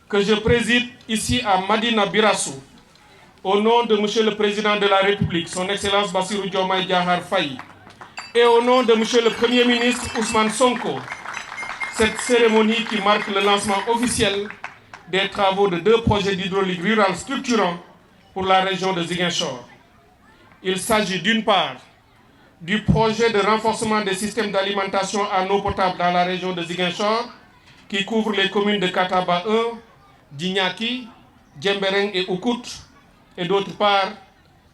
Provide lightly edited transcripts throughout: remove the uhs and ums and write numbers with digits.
Que je préside ici à Madina Birassou, au nom de Monsieur le Président de la République, son Excellence Bassirou Diomaye Diakhar Faye, et au nom de Monsieur le Premier ministre Ousmane Sonko, cette cérémonie qui marque le lancement officiel des travaux de 2 projets d'hydraulique rurale structurants pour la région de Ziguinchor. Il s'agit d'une part du projet de renforcement des systèmes d'alimentation en eau potable dans la région de Ziguinchor, qui couvre les communes de Kataba 1, Dignaki, Djembereng et Oukout, et d'autre part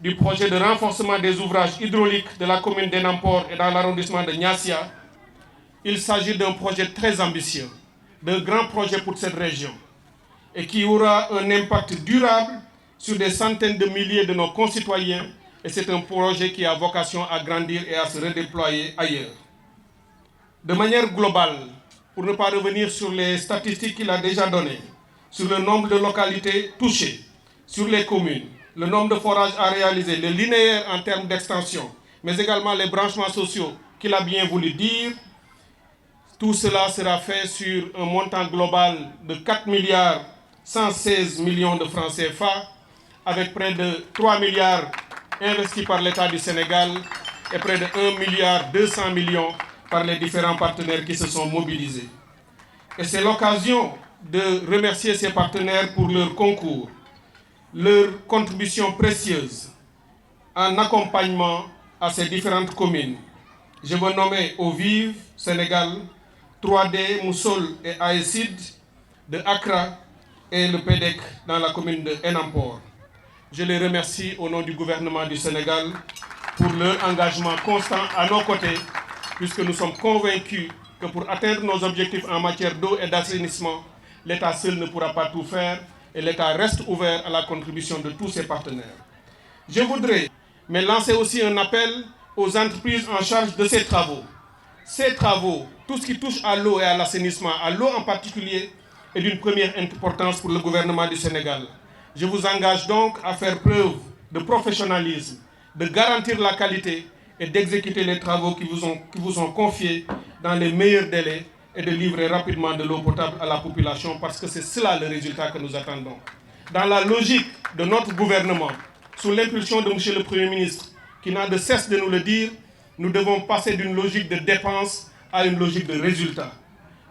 du projet de renforcement des ouvrages hydrauliques de la commune d'Enampor et dans l'arrondissement de Niassia. Il s'agit d'un projet très ambitieux, d'un grand projet pour cette région, et qui aura un impact durable sur des centaines de milliers de nos concitoyens, et c'est un projet qui a vocation à grandir et à se redéployer ailleurs. De manière globale, pour ne pas revenir sur les statistiques qu'il a déjà données, sur le nombre de localités touchées, sur les communes, le nombre de forages à réaliser, le linéaire en termes d'extension, mais également les branchements sociaux qu'il a bien voulu dire, tout cela sera fait sur un montant global de 4 milliards 116 millions de francs CFA, avec près de 3 milliards investis par l'État du Sénégal et près de 1 milliard 200 millions par les différents partenaires qui se sont mobilisés. Et c'est l'occasion de remercier ces partenaires pour leur concours, leur contribution précieuse en accompagnement à ces différentes communes. Je veux nommer Ovive, Sénégal, 3D, Moussol et Aïsid de Accra et le PEDEC dans la commune de Enampor. Je les remercie au nom du gouvernement du Sénégal pour leur engagement constant à nos côtés, puisque nous sommes convaincus que pour atteindre nos objectifs en matière d'eau et d'assainissement, l'État seul ne pourra pas tout faire et l'État reste ouvert à la contribution de tous ses partenaires. Je voudrais mais lancer aussi un appel aux entreprises en charge de ces travaux. Ces travaux, tout ce qui touche à l'eau et à l'assainissement, à l'eau en particulier, est d'une première importance pour le gouvernement du Sénégal. Je vous engage donc à faire preuve de professionnalisme, de garantir la qualité et d'exécuter les travaux qui vous sont confiés dans les meilleurs délais et de livrer rapidement de l'eau potable à la population, parce que c'est cela le résultat que nous attendons. Dans la logique de notre gouvernement, sous l'impulsion de M. le Premier ministre, qui n'a de cesse de nous le dire, nous devons passer d'une logique de dépenses à une logique de résultats.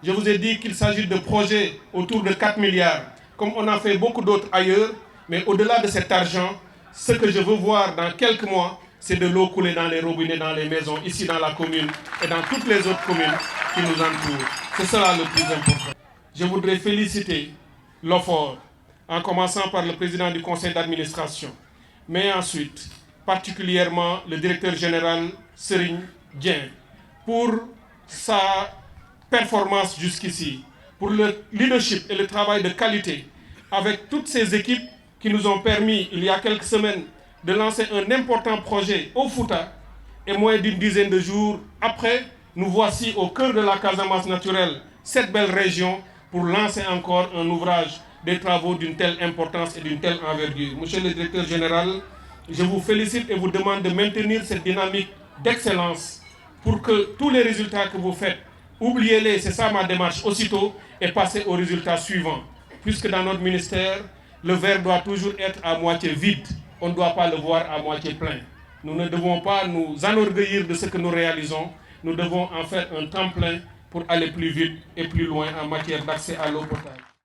Je vous ai dit qu'il s'agit de projets autour de 4 milliards, comme on en fait beaucoup d'autres ailleurs, mais au-delà de cet argent, ce que je veux voir dans quelques mois, c'est de l'eau couler dans les robinets, dans les maisons, ici dans la commune et dans toutes les autres communes qui nous entourent. C'est cela le plus important. Je voudrais féliciter l'OFOR, en commençant par le président du conseil d'administration, mais ensuite, particulièrement le directeur général Serigne Dieng, pour sa performance jusqu'ici, pour le leadership et le travail de qualité, avec toutes ces équipes qui nous ont permis, il y a quelques semaines, de lancer un important projet au Fouta, et moins d'une dizaine de jours après, nous voici au cœur de la Casamance naturelle, cette belle région, pour lancer encore un ouvrage des travaux d'une telle importance et d'une telle envergure. Monsieur le directeur général, je vous félicite et vous demande de maintenir cette dynamique d'excellence pour que tous les résultats que vous faites, oubliez-les, c'est ça ma démarche aussitôt, et passez aux résultats suivants. Puisque dans notre ministère, le verre doit toujours être à moitié vide. On ne doit pas le voir à moitié plein. Nous ne devons pas nous enorgueillir de ce que nous réalisons. Nous devons en faire un temps plein pour aller plus vite et plus loin en matière d'accès à l'eau potable.